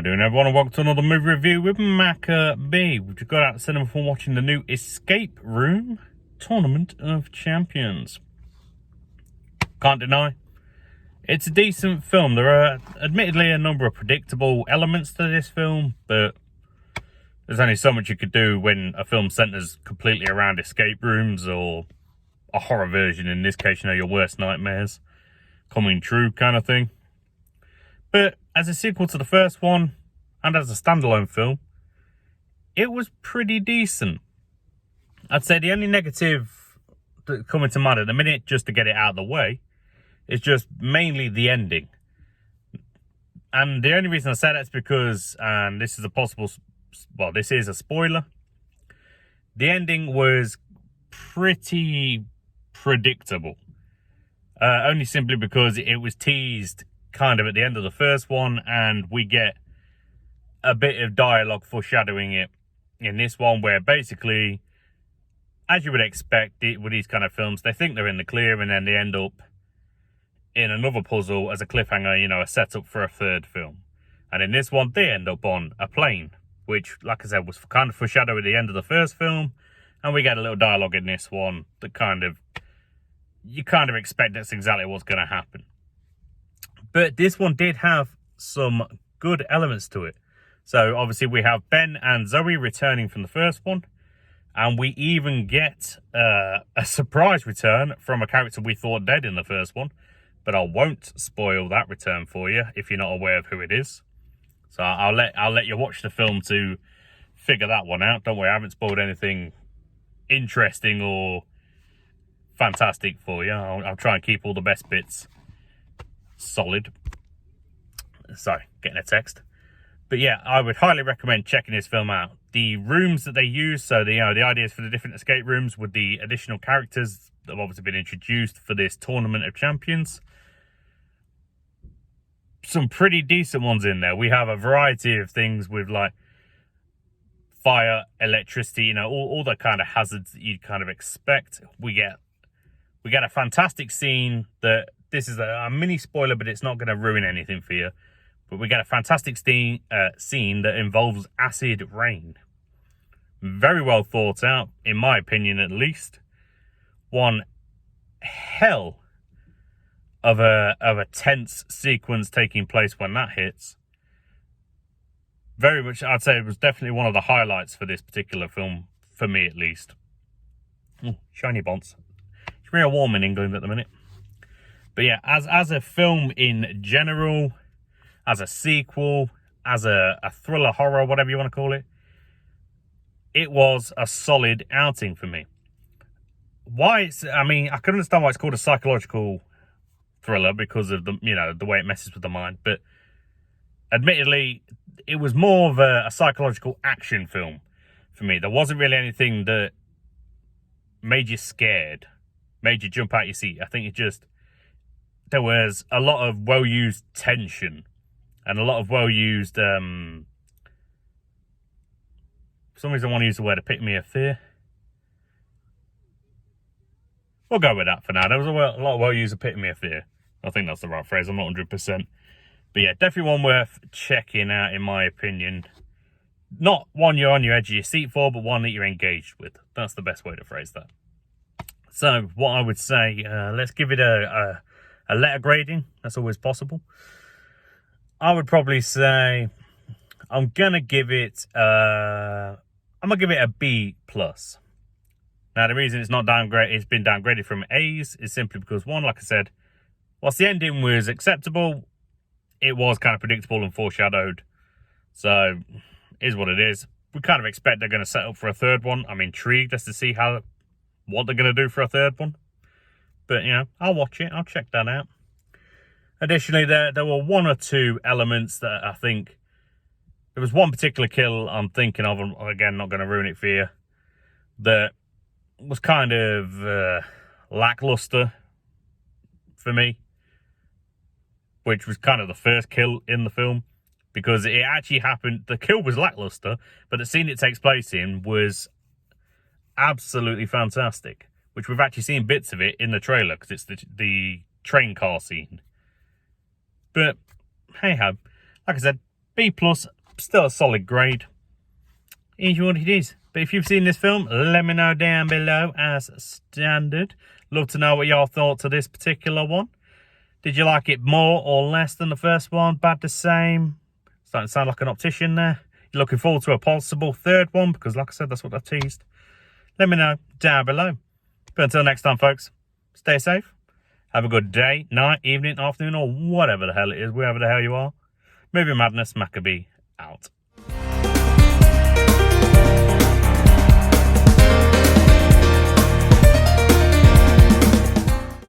doing, everyone, and welcome to another movie review with Maka B. We've just got out of the cinema from watching the new Escape Room Tournament of Champions. Can't deny, it's a decent film. There are admittedly a number of predictable elements to this film, but there's only so much you could do when a film centers completely around escape rooms, or a horror version, in this case, your worst nightmares coming true kind of thing. But as a sequel to the first one, and as a standalone film, it was pretty decent. I'd say the only negative that's coming to mind at the minute, just to get it out of the way, is just mainly the ending. And the only reason I say that is because, and this is a spoiler, the ending was pretty predictable. Only simply because it was teased kind of at the end of the first one, and we get a bit of dialogue foreshadowing it in this one, where basically, as you would expect with these kind of films, they think they're in the clear and then they end up in another puzzle as a cliffhanger, a setup for a third film. And in this one, they end up on a plane, which, like I said, was kind of foreshadowed at the end of the first film, and we get a little dialogue in this one that you kind of expect that's exactly what's going to happen. But this one did have some good elements to it. So obviously we have Ben and Zoe returning from the first one. And we even get a surprise return from a character we thought dead in the first one. But I won't spoil that return for you if you're not aware of who it is. So I'll let you watch the film to figure that one out. Don't worry, I haven't spoiled anything interesting or fantastic for you. I'll try and keep all the best bits solid. Sorry, getting a text. But yeah, I would highly recommend checking this film out. The rooms that they use, so the ideas for the different escape rooms with the additional characters that have obviously been introduced for this Tournament of Champions. Some pretty decent ones in there. We have a variety of things with like fire, electricity, all the kind of hazards that you'd kind of expect. We get a fantastic scene that, this is a mini spoiler, but it's not going to ruin anything for you. But we get a fantastic scene that involves acid rain. Very well thought out, in my opinion at least. One hell of a tense sequence taking place when that hits. Very much, I'd say it was definitely one of the highlights for this particular film, for me at least. Ooh, shiny bonds. It's real warm in England at the minute. But yeah, as a film in general, as a sequel, as a thriller, horror, whatever you want to call it, it was a solid outing for me. I can understand why it's called a psychological thriller, because of the way it messes with the mind. But admittedly, it was more of a psychological action film for me. There wasn't really anything that made you scared, made you jump out your seat. I think there was a lot of well-used tension and a lot of well-used, for some reason I want to use the word epitome of fear. We'll go with that for now. There was a lot of well-used epitome of fear. I think that's the right phrase. I'm not 100%. But yeah, definitely one worth checking out, in my opinion. Not one you're on your edge of your seat for, but one that you're engaged with. That's the best way to phrase that. So what I would say, let's give it a letter grading. That's always possible. I would probably say I'm gonna give it a B+. Now the reason it's been downgraded from A's is simply because, one, like I said, whilst the ending was acceptable, it was kind of predictable and foreshadowed. So is what it is. We kind of expect they're going to set up for a third one. I'm intrigued as to see what they're going to do for a third one. But, I'll watch it. I'll check that out. Additionally, there were one or two elements that I think... There was one particular kill I'm thinking of, again, not going to ruin it for you, that was kind of lackluster for me, which was kind of the first kill in the film, because it actually happened... The kill was lackluster, but the scene it takes place in was absolutely fantastic, which we've actually seen bits of it in the trailer, because it's the train car scene. But hey ho, like I said, B+, still a solid grade. Is what it is. But if you've seen this film, let me know down below as standard. Love to know what your thoughts of this particular one. Did you like it more or less than the first one? Bad the same? Starting to sound like an optician there. You're looking forward to a possible third one? Because like I said, that's what I teased. Let me know down below. But until next time, folks, stay safe. Have a good day, night, evening, afternoon, or whatever the hell it is, wherever the hell you are. Movie Madness Maccabee out.